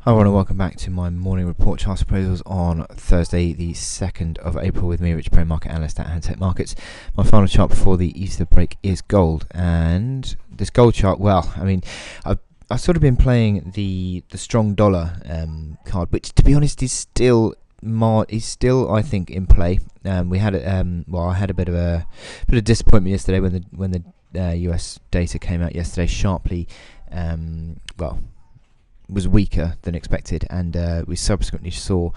Hi everyone and welcome back to my morning report charts appraisals on Thursday the 2nd of April with me, Rich Pro, market analyst at Handtech Markets. My final chart before the Easter break is gold, and this gold chart, well, I mean, I've sort of been playing the strong dollar card, which to be honest is still I think in play. We had I had a bit of disappointment yesterday when the US data came out yesterday sharply. Was weaker than expected, and we subsequently saw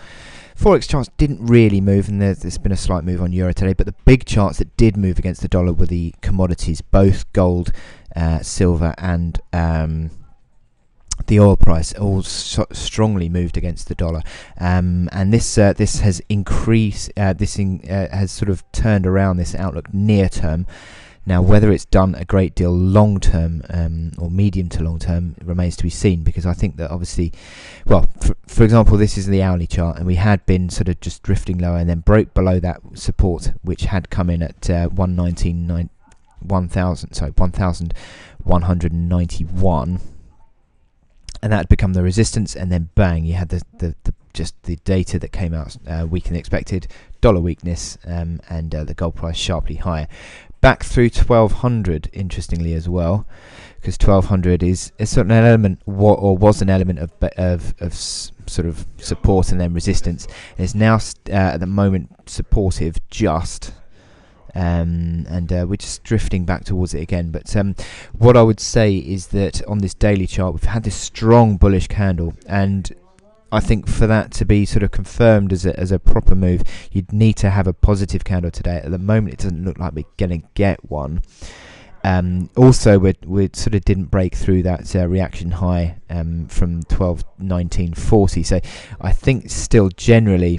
forex charts didn't really move, and there's been a slight move on euro today, but the big charts that did move against the dollar were the commodities, both gold, silver and the oil price all strongly moved against the dollar, and this has increased. Has sort of turned around this outlook near term. Now, whether it's done a great deal long term or medium to long term remains to be seen, because I think that obviously, well, for example, this is the hourly chart, and we had been sort of just drifting lower and then broke below that support, which had come in at 1,191, and that had become the resistance, and then bang, you had the data that came out weaker than expected, dollar weakness, and the gold price sharply higher. Back through 1200, interestingly as well, because 1200 is a certain element, was an element of sort of support and then resistance. And it's now at the moment supportive, and we're just drifting back towards it again. But what I would say is that on this daily chart, we've had this strong bullish candle, and I think for that to be sort of confirmed as a proper move, you'd need to have a positive candle today. At the moment, it doesn't look like we're going to get one. Also, we sort of didn't break through that reaction high from 12.1940. So I think still generally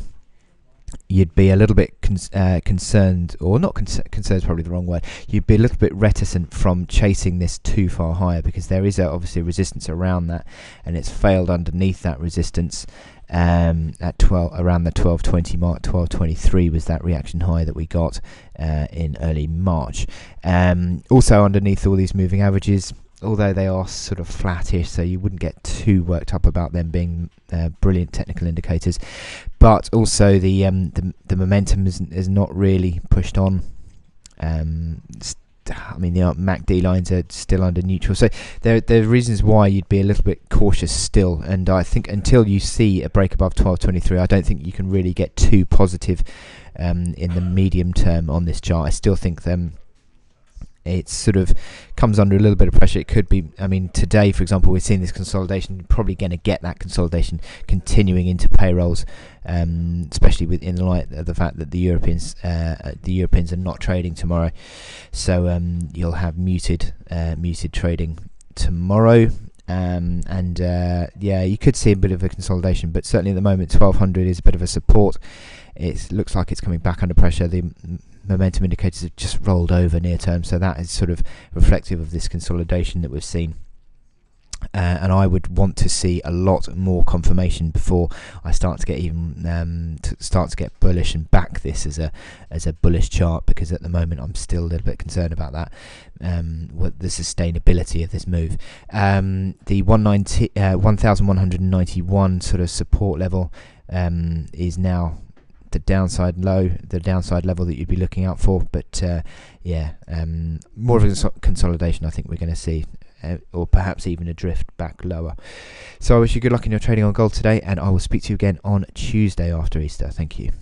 you'd be a little bit concerned, or not concerned is probably the wrong word. You'd be a little bit reticent from chasing this too far higher, because there is obviously a resistance around that, and it's failed underneath that resistance at around the 1220 mark. 1223 was that reaction high that we got in early March. Also underneath all these moving averages, although they are sort of flattish, so you wouldn't get too worked up about them being brilliant technical indicators. But also the momentum is not really pushed on. I mean, the MACD lines are still under neutral, so there are reasons why you'd be a little bit cautious still. And I think until you see a break above 1223, I don't think you can really get too positive in the medium term on this chart. I still think it sort of comes under a little bit of pressure. It could be, I mean, today, for example, we're seeing this consolidation. You're probably going to get that consolidation continuing into payrolls, especially in the light of the fact that the Europeans are not trading tomorrow. So you'll have muted trading tomorrow. You could see a bit of a consolidation, but certainly at the moment 1200 is a bit of a support. It looks like it's coming back under pressure. The momentum indicators have just rolled over near term, so that is sort of reflective of this consolidation that we've seen. And I would want to see a lot more confirmation before I start to get bullish and back this as a bullish chart, because at the moment I'm still a little bit concerned about that, what the sustainability of this move. The 1191 sort of support level is now the downside level that you'd be looking out for. But more of a consolidation I think we're going to see, or perhaps even a drift back lower. So I wish you good luck in your trading on gold today, and I will speak to you again on Tuesday after Easter. Thank you.